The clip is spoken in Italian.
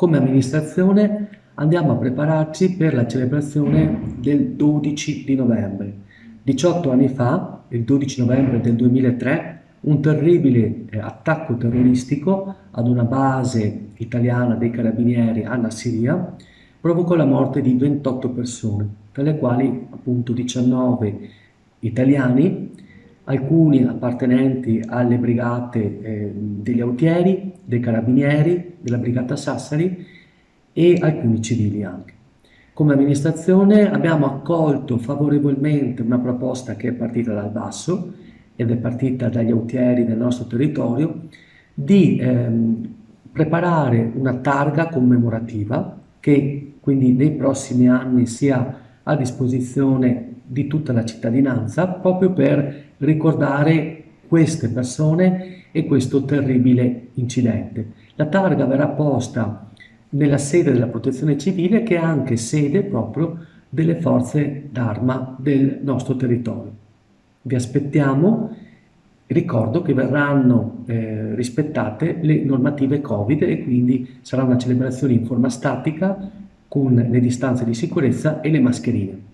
Come amministrazione andiamo a prepararci per la celebrazione del 12 di novembre. 18 anni fa, il 12 novembre del 2003, un terribile attacco terroristico ad una base italiana dei carabinieri a Nassiriya provocò la morte di 28 persone, tra le quali appunto 19 italiani, alcuni appartenenti alle brigate degli autieri, dei carabinieri, della brigata Sassari e alcuni civili anche. Come amministrazione abbiamo accolto favorevolmente una proposta che è partita dal basso ed è partita dagli autieri del nostro territorio di preparare una targa commemorativa che quindi nei prossimi anni sia a disposizione di tutta la cittadinanza proprio per ricordare queste persone e questo terribile incidente. La targa verrà posta nella sede della Protezione Civile, che è anche sede proprio delle forze d'arma del nostro territorio. Vi aspettiamo. Ricordo che verranno rispettate le normative Covid e quindi sarà una celebrazione in forma statica con le distanze di sicurezza e le mascherine.